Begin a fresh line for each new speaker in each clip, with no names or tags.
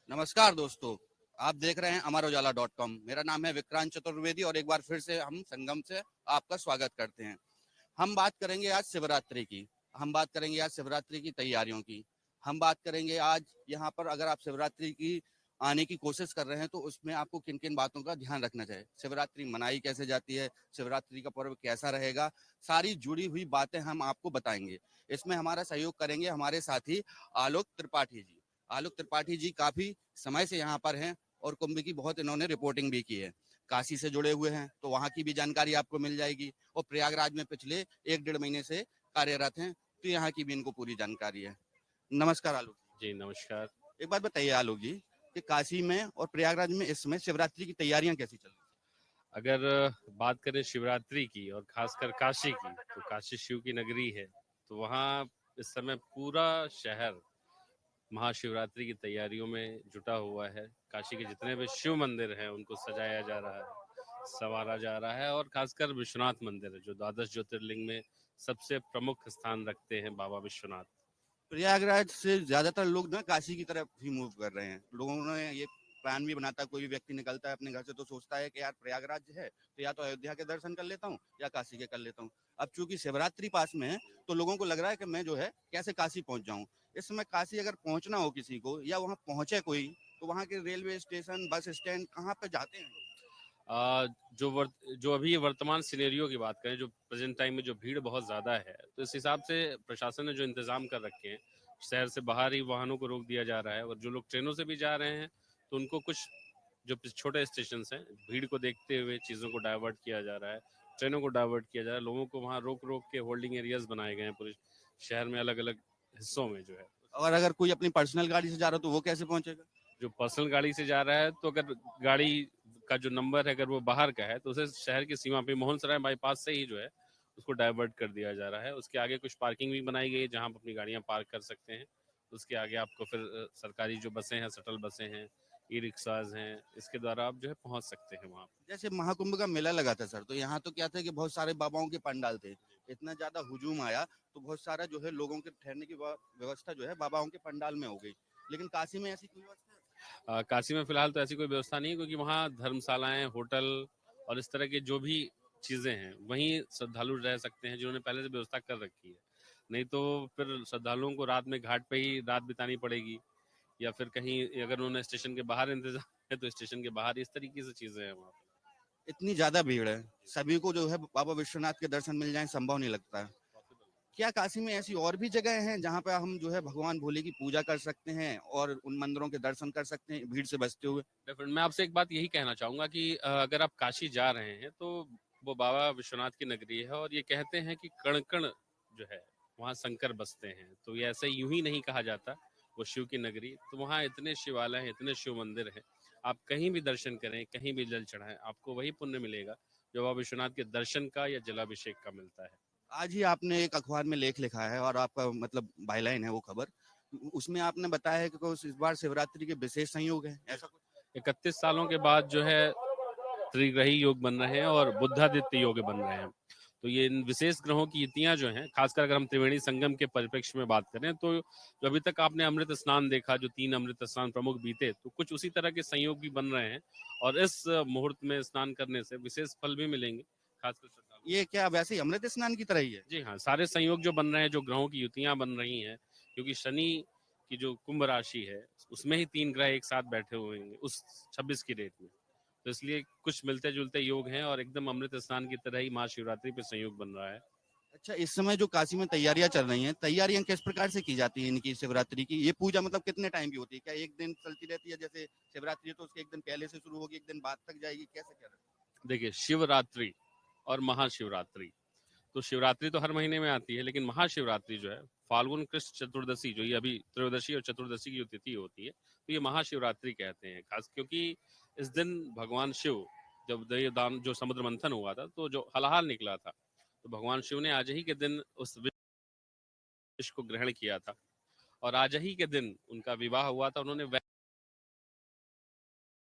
नमस्कार दोस्तों, आप देख रहे हैं अमर उजाला .com। मेरा नाम है विक्रांत चतुर्वेदी और एक बार फिर से हम संगम से आपका स्वागत करते हैं। हम बात करेंगे आज शिवरात्रि की। हम बात करेंगे आज शिवरात्रि की तैयारियों की। हम बात करेंगे आज यहाँ पर अगर आप शिवरात्रि की आने की कोशिश कर रहे हैं तो उसमें आपको किन किन बातों का ध्यान रखना चाहिए, शिवरात्रि मनाई कैसे जाती है, शिवरात्रि का पर्व कैसा रहेगा, सारी जुड़ी हुई बातें हम आपको बताएंगे। इसमें हमारा सहयोग करेंगे हमारे साथी आलोक त्रिपाठी जी। आलोक त्रिपाठी जी काफी समय से यहाँ पर हैं और कुंभ की बहुत इन्होंने रिपोर्टिंग भी की है। काशी से जुड़े हुए हैं तो वहाँ की भी जानकारी आपको मिल जाएगी और प्रयागराज में पिछले 1-1.5 महीने से कार्यरत हैं तो यहाँ की भी इनको पूरी जानकारी है। नमस्कार आलोक
जी, नमस्कार।
जी। एक बात बताइए आलोक जी कि काशी में और प्रयागराज में इस समय शिवरात्रि की तैयारियां कैसी चल रही
अगर बात करें शिवरात्रि की और खासकर काशी की, तो काशी शिव की नगरी है। तो वहाँ इस समय पूरा शहर महाशिवरात्रि की तैयारियों में जुटा हुआ है। काशी के जितने भी शिव मंदिर हैं, उनको सजाया जा रहा है, संवारा जा रहा है और खासकर विश्वनाथ मंदिर है, जो द्वादश ज्योतिर्लिंग में सबसे प्रमुख स्थान रखते हैं बाबा विश्वनाथ।
है? प्रयागराज से ज्यादातर लोग ना काशी की तरफ ही मूव कर रहे हैं। लोगों ने ये प्लान भी बनाता है, कोई भी व्यक्ति निकलता है अपने घर से तो सोचता है कि यार प्रयागराज है तो या तो अयोध्या के दर्शन कर लेता हूँ या काशी के कर लेता हूँ। अब चूंकि शिवरात्रि पास में है तो लोगों को लग रहा है कि मैं जो है कैसे काशी पहुंच जाऊं। इस समय काशी अगर पहुंचना हो किसी को या वहां पहुंचे कोई तो वहां के रेलवे स्टेशन बस स्टैंड कहाँ पे जाते हैं लोग?
आ, जो अभी वर्तमान सिनेरियो की बात करें, जो प्रेजेंट टाइम में जो भीड़ बहुत ज़्यादा है, तो इस हिसाब से प्रशासन ने जो इंतज़ाम कर रखे हैं, शहर से बाहर ही वाहनों को रोक दिया जा रहा है और जो लोग ट्रेनों से भी जा रहे हैं तो उनको कुछ जो छोटे स्टेशन हैं, भीड़ को देखते हुए चीज़ों को डाइवर्ट किया जा रहा है, ट्रेनों को डाइवर्ट किया जा रहा है, लोगों को वहाँ रोक रोक के होल्डिंग एरियाज बनाए गए हैं पूरे शहर में अलग अलग हिस्सों में जो है।
और अगर कोई अपनी पर्सनल गाड़ी से जा रहा हो तो वो कैसे पहुंचेगा?
जो पर्सनल गाड़ी से जा रहा है तो अगर गाड़ी का जो नंबर है अगर वो बाहर का है तो उसे शहर की सीमा पे मोहन सराय बाईपास से ही जो है उसको डाइवर्ट कर दिया जा रहा है। उसके आगे कुछ पार्किंग भी बनाई गई है जहां आप अपनी गाड़ियां पार्क कर सकते हैं। उसके आगे आपको फिर सरकारी जो बसें हैं, शटल बसें हैं, ई रिक्शाज हैं, इसके द्वारा आप जो है पहुंच सकते हैं वहाँ।
जैसे महाकुंभ का मेला लगा था सर, तो यहाँ तो क्या था कि बहुत सारे बाबाओं के पंडाल थे। इतना ज्यादा हुजूम आया तो बहुत सारा जो है लोगों के ठहरने की व्यवस्था जो है बाबाओं के पंडाल में हो गई। लेकिन काशी में ऐसी कोई व्यवस्था है?
काशी में फिलहाल तो ऐसी कोई व्यवस्था नहीं है क्योंकि वहाँ धर्मशालाएं, होटल और इस तरह की जो भी चीज़ें हैं वहीं श्रद्धालु रह सकते हैं जिन्होंने पहले से व्यवस्था कर रखी है। नहीं तो फिर श्रद्धालुओं को रात में घाट पे ही रात बितानी पड़ेगी या फिर कहीं अगर उन्होंने स्टेशन के बाहर इंतजाम है तो स्टेशन के बाहर, इस तरीके से चीज़ें हैं वहाँ
इतनी ज्यादा भीड़ है, सभी को जो है बाबा विश्वनाथ के दर्शन मिल जाए संभव नहीं लगता है। क्या काशी में ऐसी और भी जगह हैं जहाँ पे हम जो है भगवान भोले की पूजा कर सकते हैं और उन मंदिरों के दर्शन कर सकते हैं भीड़ से बचते हुए?
पे। मैं आपसे एक बात यही कहना चाहूँगा कि अगर आप काशी जा रहे हैं तो वो बाबा विश्वनाथ की नगरी है और ये कहते हैं कि कण कण जो है वहाँ शंकर बसते हैं। तो ये ऐसे यूं ही नहीं कहा जाता, वो शिव की नगरी। तो वहाँ इतने शिवालय हैं, इतने शिव मंदिर हैं, आप कहीं भी दर्शन करें, कहीं भी जल चढ़ाएं, आपको वही पुण्य मिलेगा जो बाबा विश्वनाथ के दर्शन का या जलाभिषेक का मिलता है।
आज ही आपने एक अखबार में लेख लिखा है और आपका मतलब बायलाइन है वो खबर, उसमें आपने बताया है कि कुछ इस बार शिवरात्रि के विशेष संयोग है, ऐसा कुछ?
31 सालों के बाद जो है त्रिग्रही योग बन रहे हैं और बुद्धादित्य योग बन रहे हैं। तो ये इन विशेष ग्रहों की युतियां जो हैं, खासकर अगर हम त्रिवेणी संगम के परिप्रेक्ष्य में बात करें तो जो अभी तक आपने अमृत स्नान देखा, जो 3 अमृत स्नान प्रमुख बीते, तो कुछ उसी तरह के संयोग भी बन रहे हैं और इस मुहूर्त में स्नान करने से विशेष फल भी मिलेंगे, खासकर श्रद्धालुओं
ये क्या वैसे ही अमृत स्नान की तरह ही है?
को। जी हाँ, सारे संयोग जो बन रहे हैं, जो ग्रहों की युतियां बन रही हैं, क्योंकि शनि की जो कुंभ राशि है उसमें ही 3 ग्रह एक साथ बैठे हुए हैं उस 26 की डेट में। तो इसलिए कुछ मिलते जुलते योग हैं और एकदम अमृत स्नान की तरह ही महाशिवरात्रि पे संयोग बन रहा है।
अच्छा, इस समय जो काशी में तैयारियां चल रही हैं, तैयारियां किस प्रकार से की जाती हैं इनकी शिवरात्रि की? ये पूजा मतलब कितने टाइम की होती है? क्या एक दिन चलती रहती है, जैसे शिवरात्रि है तो उसके एक दिन पहले से शुरू होगी, एक दिन बाद तक जाएगी, कैसे क्या रहता
देखिए, शिवरात्रि और महाशिवरात्रि, तो शिवरात्रि तो हर महीने में आती है लेकिन महाशिवरात्रि जो है फाल्गुन कृष्ण चतुर्दशी, जो ये अभी त्रयोदशी और चतुर्दशी की जो तिथि होती है, तो ये महाशिवरात्रि कहते हैं। खास क्योंकि इस दिन भगवान शिव, जब दही दान जो समुद्र मंथन हुआ था तो जो हलाहल निकला था, तो भगवान शिव ने आज ही के दिन उस विष को ग्रहण किया था और आज ही के दिन उनका विवाह हुआ था। उन्होंने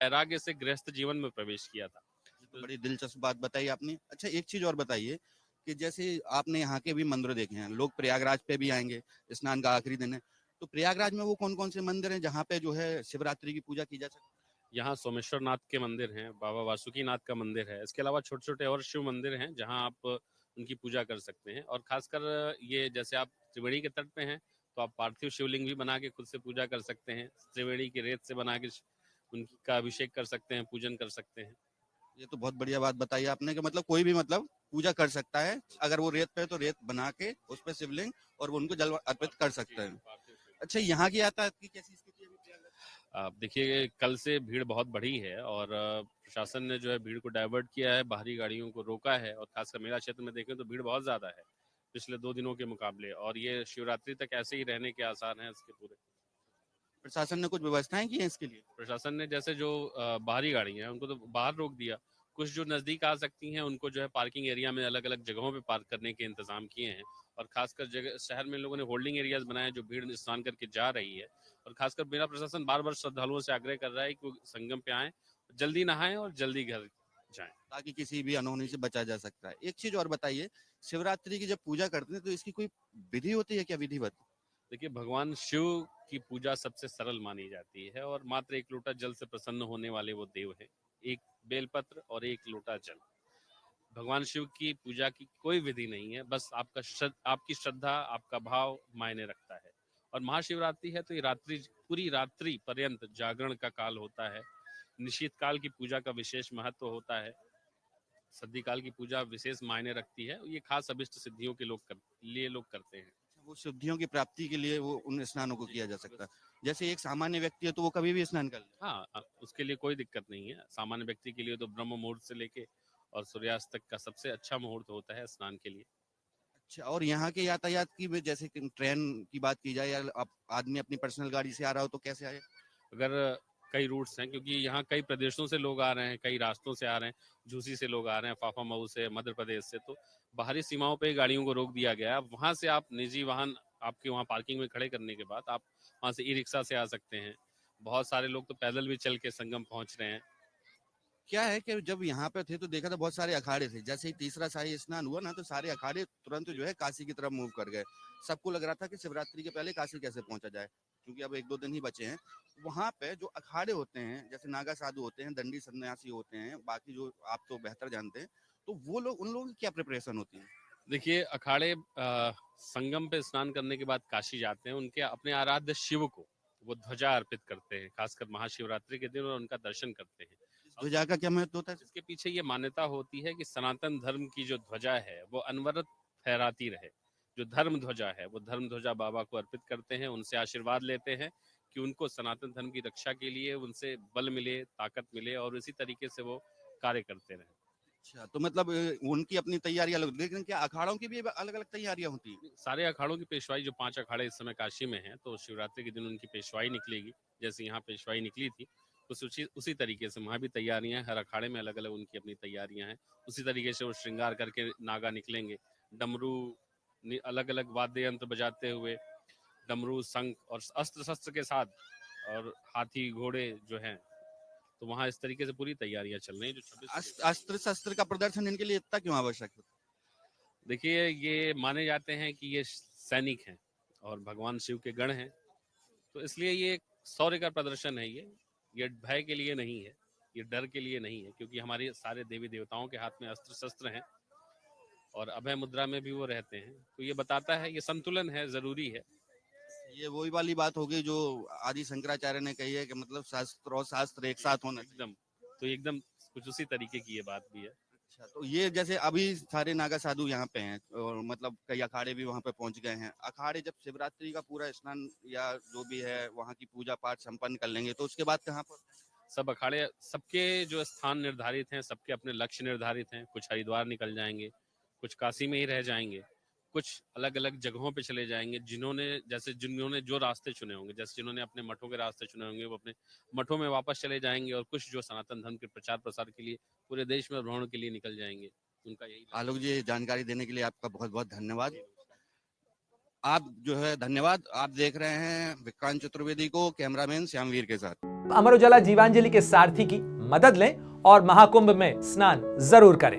वैराग्य से गृहस्थ जीवन में प्रवेश किया था।
है? ये तो बड़ी दिलचस्प बात बताई आपने। अच्छा, एक चीज और बताइए कि जैसे आपने यहाँ के भी मंदिर देखे हैं, लोग प्रयागराज पे भी आएंगे, स्नान का आखिरी दिन है, तो प्रयागराज में वो कौन कौन से मंदिर हैं जहाँ पे जो है शिवरात्रि की पूजा की जा सकती है?
यहाँ सोमेश्वर नाथ के मंदिर हैं, बाबा वासुकी नाथ का मंदिर है। इसके अलावा छोटे छोटे और शिव मंदिर हैं जहाँ आप उनकी पूजा कर सकते हैं। और खासकर ये जैसे आप त्रिवेणी के तट पे हैं तो आप पार्थिव शिवलिंग भी बना के खुद से पूजा कर सकते हैं। त्रिवेणी की रेत से बना के उनका अभिषेक कर सकते हैं, पूजन कर सकते हैं।
ये तो बहुत बढ़िया बात बताई आपने कि मतलब कोई भी मतलब पूजा कर सकता है, अगर वो रेत पे है तो रेत बना के उस पे शिवलिंग और वो उनको जल अर्पित कर सकते हैं। अच्छा, यहाँ की यातायात की कैसी स्थिति है अभी प्रयागराज?
आप देखिए कल से भीड़ बहुत बढ़ी है और प्रशासन ने जो है भीड़ को डाइवर्ट किया है, बाहरी गाड़ियों को रोका है और खासकर मेला क्षेत्र में देखें तो भीड़ बहुत ज़्यादा है पिछले 2 दिनों के मुकाबले, और ये शिवरात्रि तक ऐसे ही रहने के आसार हैं इसके पूरे।
प्रशासन ने कुछ व्यवस्थाएं की हैं इसके लिए?
प्रशासन ने जैसे जो बाहरी गाड़ी हैं उनको तो बाहर रोक दिया, कुछ जो नज़दीक आ सकती हैं उनको जो है पार्किंग एरिया में अलग अलग जगहों पे पार्क करने के इंतजाम किए हैं। और खासकर जगह शहर में लोगों ने होल्डिंग एरियाज बनाए जो भीड़ स्नान करके जा रही है। और खासकर मेरा प्रशासन बार बार श्रद्धालुओं से आग्रह कर रहा है कि वो संगम पे आएं, जल्दी नहाएं और जल्दी घर जाएं।
ताकि किसी भी अनहोनी से बचा जा सकता है। एक चीज और बताइए, शिवरात्रि की जब पूजा करते हैं तो इसकी कोई विधि होती है क्या, विधिवत?
देखिए भगवान शिव की पूजा सबसे सरल मानी जाती है और मात्र 1 लोटा जल से प्रसन्न होने वाले वो देव हैं। 1 बेलपत्र और 1 लोटा जल। भगवान शिव की पूजा की कोई विधि नहीं है, बस आपकी श्रद्धा, आपका भाव मायने रखता है। और महाशिवरात्रि है तो ये रात्रि, पूरी रात्रि पर्यंत जागरण का काल होता है। निशीत काल की पूजा का विशेष महत्व होता है। सद्दी काल की पूजा विशेष मायने रखती है। ये खास अभिष्ट सिद्धियों के लिए लोग करते हैं।
वो सिद्धियों की प्राप्ति के लिए वो उन स्नानों को
जी,
किया जा सकता
बस।
है। जैसे एक सामान्य व्यक्ति है तो वो कभी भी स्नान कर ले।
हाँ, उसके लिए कोई दिक्कत नहीं है। सामान्य व्यक्ति के लिए तो ब्रह्म मुहूर्त से लेके और सूर्यास्त तक का सबसे अच्छा मुहूर्त होता है स्नान के लिए।
अच्छा, और यहाँ के यातायात की जैसे कि ट्रेन की बात की जाए या आप आदमी अपनी पर्सनल गाड़ी से आ रहा हो तो कैसे आए?
अगर कई रूट्स हैं क्योंकि यहाँ कई प्रदेशों से लोग आ रहे हैं, कई रास्तों से आ रहे हैं, झूसी से लोग आ रहे हैं, फाफा मऊ से, मध्य प्रदेश से, तो बाहरी सीमाओं पे गाड़ियों को रोक दिया गया है। वहाँ से आप निजी वाहन आपके वहाँ पार्किंग में खड़े करने के बाद आप वहाँ से ई रिक्शा से आ सकते हैं। बहुत सारे लोग तो पैदल भी चल के संगम पहुँच रहे हैं।
क्या है कि जब यहाँ पे थे तो देखा था बहुत सारे अखाड़े थे, जैसे ही तीसरा शाही स्नान हुआ ना तो सारे अखाड़े तुरंत जो है काशी की तरफ मूव कर गए। सबको लग रहा था कि शिवरात्रि के पहले काशी कैसे पहुंचा जाए, क्योंकि अब 1-2 दिन ही बचे हैं। वहाँ पे जो अखाड़े होते हैं, जैसे नागा साधु होते हैं, दंडी सन्यासी होते हैं, बाकी जो आप तो बेहतर जानते हैं, तो वो लोग, उन लोगों की क्या प्रिपरेशन होती है?
देखिए अखाड़े संगम पे स्नान करने के बाद काशी जाते हैं, उनके अपने आराध्य शिव को वो ध्वजा अर्पित करते हैं, खासकर महाशिवरात्रि के दिन, और उनका दर्शन करते हैं।
ध्वजा का क्या महत्व होता है?
इसके पीछे ये मान्यता होती है कि सनातन धर्म की जो ध्वजा है वो अनवरत फहराती रहे। जो धर्म ध्वजा है वो धर्म ध्वजा बाबा को अर्पित करते हैं, उनसे आशीर्वाद लेते हैं कि उनको सनातन धर्म की रक्षा के लिए उनसे बल मिले, ताकत मिले और इसी तरीके से वो कार्य करते रहे।
अच्छा, तो मतलब उनकी अपनी तैयारी अलग, लेकिन क्या अखाड़ों की भी अलग अलग तैयारियां होती हैं?
सारे अखाड़ों की पेशवाई, जो 5 अखाड़े इस समय काशी में हैं, तो शिवरात्रि के दिन उनकी पेशवाई निकलेगी। जैसे यहाँ पेशवाई निकली थी, कुछ उसी तरीके से वहाँ भी तैयारियां हैं। हर अखाड़े में अलग अलग उनकी अपनी तैयारियां हैं। उसी तरीके से वो श्रृंगार करके नागा निकलेंगे, डमरू अलग अलग वाद्य यंत्र बजाते हुए, डमरू, शंख और अस्त्र शस्त्र के साथ, और हाथी घोड़े जो हैं, तो वहाँ इस तरीके से पूरी तैयारियां चल रही हैं। जो 26
अस्त्र शस्त्र का प्रदर्शन इनके लिए इतना क्यों आवश्यक है?
देखिए ये माने जाते हैं कि ये सैनिक हैं और भगवान शिव के गण हैं, तो इसलिए ये शौर्य का प्रदर्शन है। ये भय के लिए नहीं है, ये डर के लिए नहीं है, क्योंकि हमारे सारे देवी देवताओं के हाथ में अस्त्र शस्त्र हैं और अभय मुद्रा में भी वो रहते हैं। तो ये बताता है, ये संतुलन है, जरूरी है।
ये वही वाली बात हो गई जो आदि शंकराचार्य ने कही है कि मतलब शास्त्र और शास्त्र एक साथ होना चाहिए।
एकदम, तो एकदम कुछ उसी तरीके की ये बात भी है।
अच्छा, तो ये जैसे अभी सारे नागा साधु यहाँ पे हैं और मतलब कई अखाड़े भी वहाँ पे पहुंच गए हैं। अखाड़े जब शिवरात्रि का पूरा स्नान या जो भी है वहाँ की पूजा पाठ संपन्न कर लेंगे तो उसके बाद कहाँ पर?
सब अखाड़े, सबके जो स्थान निर्धारित हैं, सबके अपने लक्ष्य निर्धारित हैं। कुछ हरिद्वार निकल जाएंगे, कुछ काशी में ही रह जाएंगे, कुछ अलग अलग जगहों पे चले जाएंगे। जिन्होंने जो रास्ते चुने होंगे, जैसे जिन्होंने अपने मठों के रास्ते चुने होंगे, वो अपने मठों में वापस चले जाएंगे। और कुछ जो सनातन धर्म के प्रचार प्रसार के लिए पूरे देश में भ्रमण के लिए निकल जाएंगे। उनका यही
आलोक जी, ये जानकारी देने के लिए आपका बहुत बहुत धन्यवाद। आप जो है धन्यवाद। आप देख रहे हैं विक्रांत चतुर्वेदी को कैमरामैन श्यामवीर के साथ।
अमर उजाला जीवांजलि के सारथी की मदद लें और महाकुंभ में स्नान जरूर करें।